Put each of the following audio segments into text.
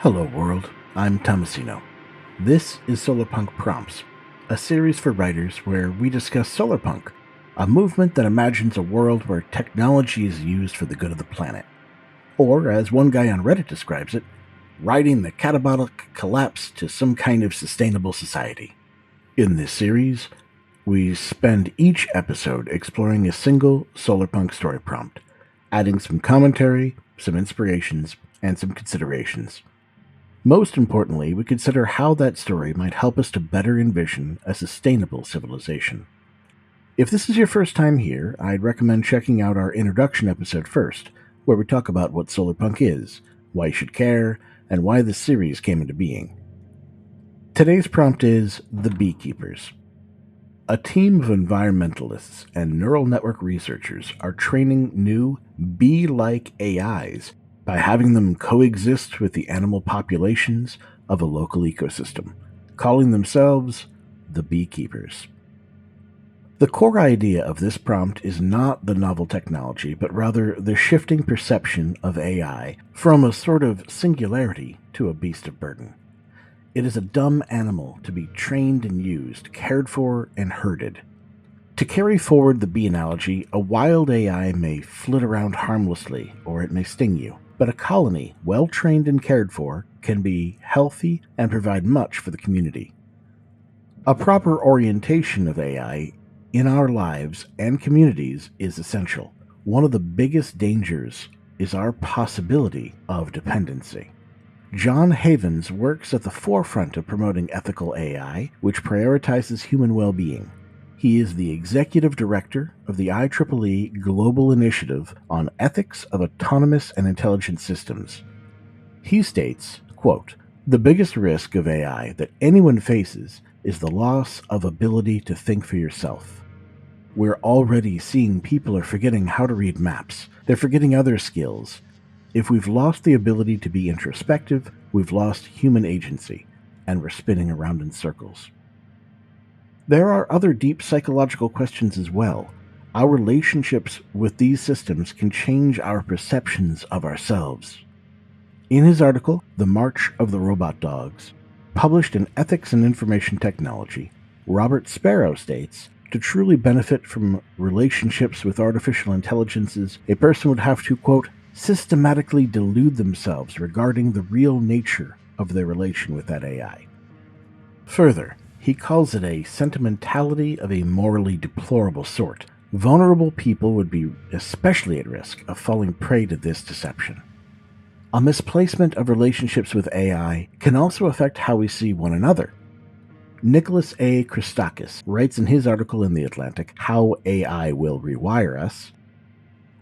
Hello world, I'm Tomasino. This is Solarpunk Prompts, a series for writers where we discuss Solarpunk, a movement that imagines a world where technology is used for the good of the planet. Or, as one guy on Reddit describes it, riding the catabolic collapse to some kind of sustainable society. In this series, we spend each episode exploring a single Solarpunk story prompt, adding some commentary, some inspirations, and some considerations. Most importantly, we consider how that story might help us to better envision a sustainable civilization. If this is your first time here, I'd recommend checking out our introduction episode first, where we talk about what Solarpunk is, why you should care, and why this series came into being. Today's prompt is The Beekeepers. A team of environmentalists and neural network researchers are training new bee-like AIs by having them coexist with the animal populations of a local ecosystem, calling themselves the Beekeepers. The core idea of this prompt is not the novel technology, but rather the shifting perception of AI from a sort of singularity to a beast of burden. It is a dumb animal to be trained and used, cared for, and herded. To carry forward the bee analogy, a wild AI may flit around harmlessly, or it may sting you. But a colony, well trained and cared for, can be healthy and provide much for the community. A proper orientation of AI in our lives and communities is essential. One of the biggest dangers is our possibility of dependency. John Havens works at the forefront of promoting ethical AI, which prioritizes human well-being. He is the executive director of the IEEE Global Initiative on Ethics of Autonomous and Intelligent Systems. He states, quote, "The biggest risk of AI that anyone faces is the loss of ability to think for yourself. We're already seeing people are forgetting how to read maps. They're forgetting other skills. If we've lost the ability to be introspective, we've lost human agency, and we're spinning around in circles." There are other deep psychological questions as well. Our relationships with these systems can change our perceptions of ourselves. In his article, The March of the Robot Dogs, published in Ethics and Information Technology, Robert Sparrow states, to truly benefit from relationships with artificial intelligences, a person would have to, quote, systematically delude themselves regarding the real nature of their relation with that AI. Further, he calls it a sentimentality of a morally deplorable sort. Vulnerable people would be especially at risk of falling prey to this deception. A misplacement of relationships with AI can also affect how we see one another. Nicholas A. Christakis writes in his article in The Atlantic, How AI Will Rewire Us,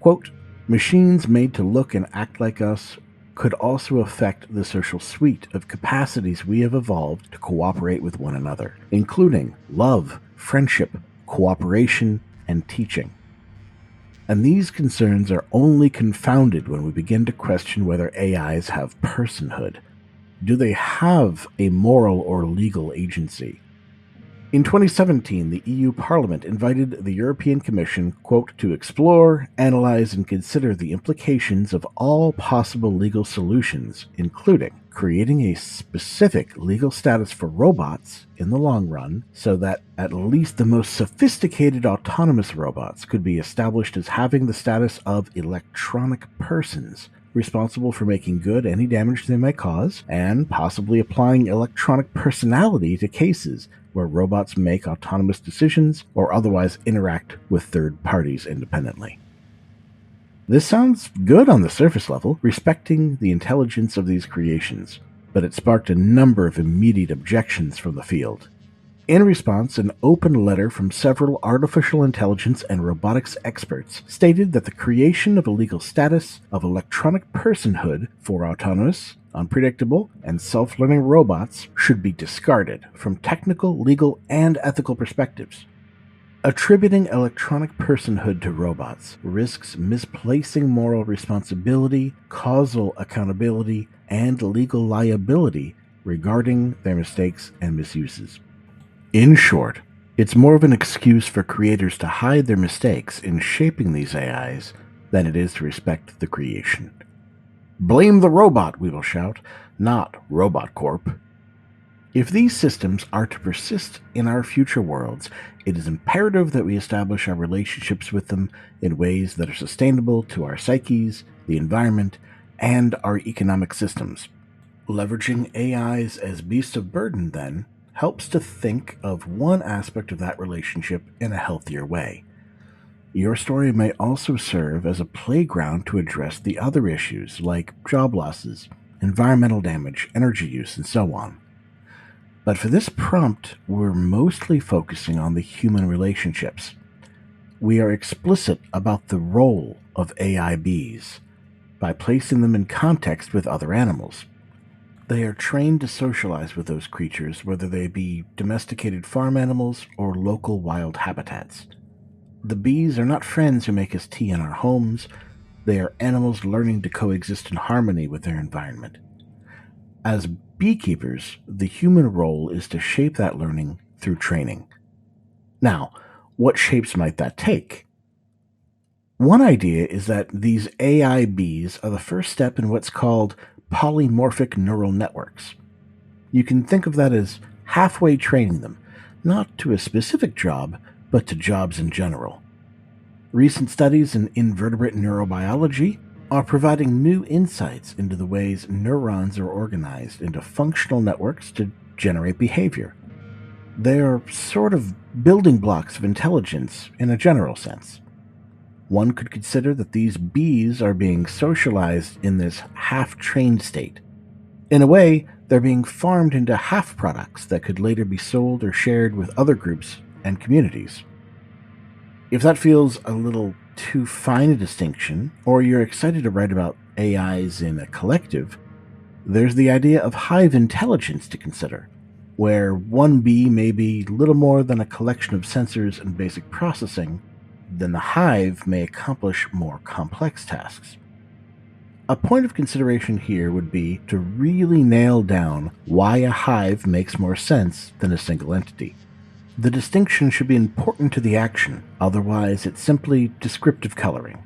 quote, "Machines made to look and act like us could also affect the social suite of capacities we have evolved to cooperate with one another, including love, friendship, cooperation, and teaching. And these concerns are only confounded when we begin to question whether AIs have personhood. Do they have a moral or legal agency?" In 2017, the EU Parliament invited the European Commission, quote, "to explore, analyze, and consider the implications of all possible legal solutions, including creating a specific legal status for robots in the long run, so that at least the most sophisticated autonomous robots could be established as having the status of electronic persons, responsible for making good any damage they may cause, and possibly applying electronic personality to cases where robots make autonomous decisions or otherwise interact with third parties independently." This sounds good on the surface level, respecting the intelligence of these creations, but it sparked a number of immediate objections from the field. In response, an open letter from several artificial intelligence and robotics experts stated that the creation of a legal status of electronic personhood for autonomous, unpredictable, and self-learning robots should be discarded from technical, legal, and ethical perspectives. Attributing electronic personhood to robots risks misplacing moral responsibility, causal accountability, and legal liability regarding their mistakes and misuses. In short, it's more of an excuse for creators to hide their mistakes in shaping these AIs than it is to respect the creation. Blame the robot, we will shout, not Robot Corp. If these systems are to persist in our future worlds, it is imperative that we establish our relationships with them in ways that are sustainable to our psyches, the environment, and our economic systems. Leveraging AIs as beasts of burden, then, helps to think of one aspect of that relationship in a healthier way. Your story may also serve as a playground to address the other issues like job losses, environmental damage, energy use, and so on. But for this prompt, we're mostly focusing on the human relationships. We are explicit about the role of AI bees by placing them in context with other animals. They are trained to socialize with those creatures, whether they be domesticated farm animals or local wild habitats. The bees are not friends who make us tea in our homes. They are animals learning to coexist in harmony with their environment. As beekeepers, the human role is to shape that learning through training. Now, what shapes might that take? One idea is that these AI bees are the first step in what's called polymorphic neural networks. You can think of that as halfway training them, not to a specific job, but to jobs in general. Recent studies in invertebrate neurobiology are providing new insights into the ways neurons are organized into functional networks to generate behavior. They are sort of building blocks of intelligence in a general sense. One could consider that these bees are being socialized in this half-trained state. In a way, they're being farmed into half-products that could later be sold or shared with other groups and communities. If that feels a little too fine a distinction, or you're excited to write about AIs in a collective, there's the idea of hive intelligence to consider, where one bee may be little more than a collection of sensors and basic processing, then the hive may accomplish more complex tasks. A point of consideration here would be to really nail down why a hive makes more sense than a single entity. The distinction should be important to the action, otherwise it's simply descriptive coloring.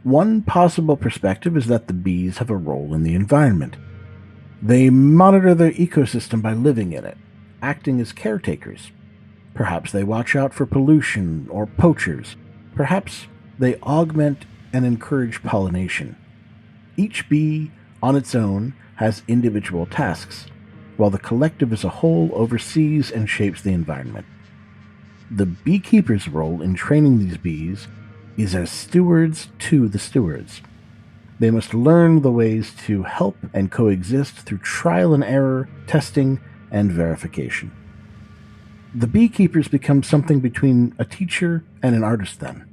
One possible perspective is that the bees have a role in the environment. They monitor their ecosystem by living in it, acting as caretakers. Perhaps they watch out for pollution or poachers. Perhaps they augment and encourage pollination. Each bee, on its own, has individual tasks, while the collective as a whole oversees and shapes the environment. The beekeeper's role in training these bees is as stewards to the stewards. They must learn the ways to help and coexist through trial and error, testing, and verification. The beekeepers become something between a teacher and an artist then.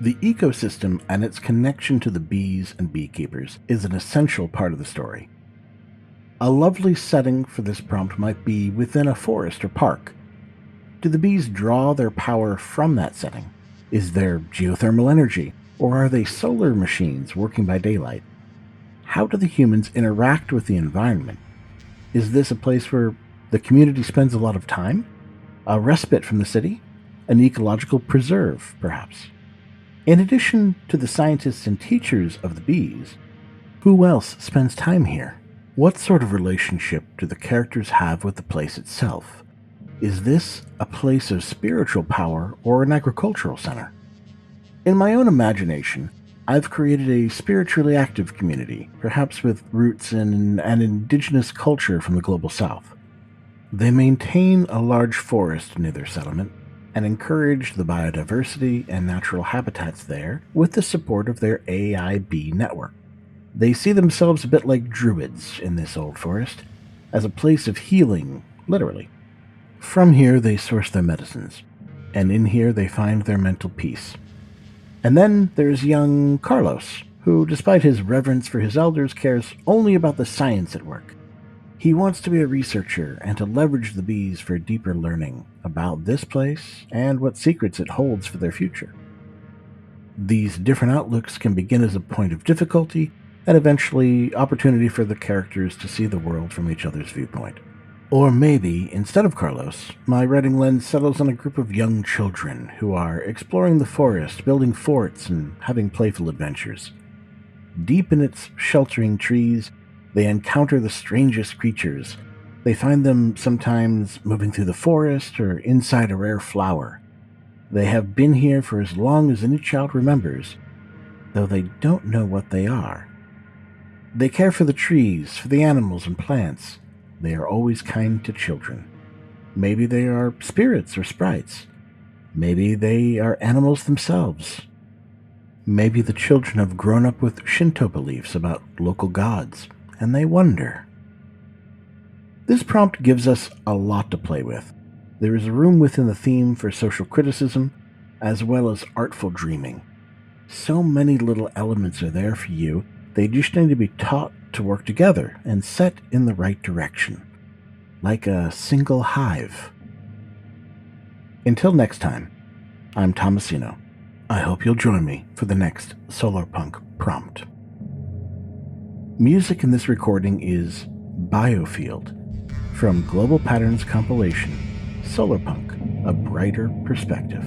The ecosystem and its connection to the bees and beekeepers is an essential part of the story. A lovely setting for this prompt might be within a forest or park. Do the bees draw their power from that setting? Is there geothermal energy, or are they solar machines working by daylight? How do the humans interact with the environment? Is this a place where the community spends a lot of time? A respite from the city? An ecological preserve, perhaps? In addition to the scientists and teachers of the bees, who else spends time here? What sort of relationship do the characters have with the place itself? Is this a place of spiritual power or an agricultural center? In my own imagination, I've created a spiritually active community, perhaps with roots in an indigenous culture from the global south. They maintain a large forest near their settlement and encourage the biodiversity and natural habitats there with the support of their AI bee network. They see themselves a bit like druids in this old forest, as a place of healing, literally. From here they source their medicines, and in here they find their mental peace. And then there's young Carlos, who, despite his reverence for his elders, cares only about the science at work. He wants to be a researcher and to leverage the bees for deeper learning about this place and what secrets it holds for their future. These different outlooks can begin as a point of difficulty and eventually opportunity for the characters to see the world from each other's viewpoint. Or maybe, instead of Carlos, my writing lens settles on a group of young children who are exploring the forest, building forts, and having playful adventures. Deep in its sheltering trees, they encounter the strangest creatures. They find them sometimes moving through the forest or inside a rare flower. They have been here for as long as any child remembers, though they don't know what they are. They care for the trees, for the animals and plants. They are always kind to children. Maybe they are spirits or sprites. Maybe they are animals themselves. Maybe the children have grown up with Shinto beliefs about local gods, and they wonder. This prompt gives us a lot to play with. There is a room within the theme for social criticism, as well as artful dreaming. So many little elements are there for you, they just need to be taught to work together and set in the right direction, like a single hive. Until next time, I'm Tomasino. I hope you'll join me for the next Solarpunk prompt. Music in this recording is Biofield from Global Patterns compilation, Solarpunk, A Brighter Perspective.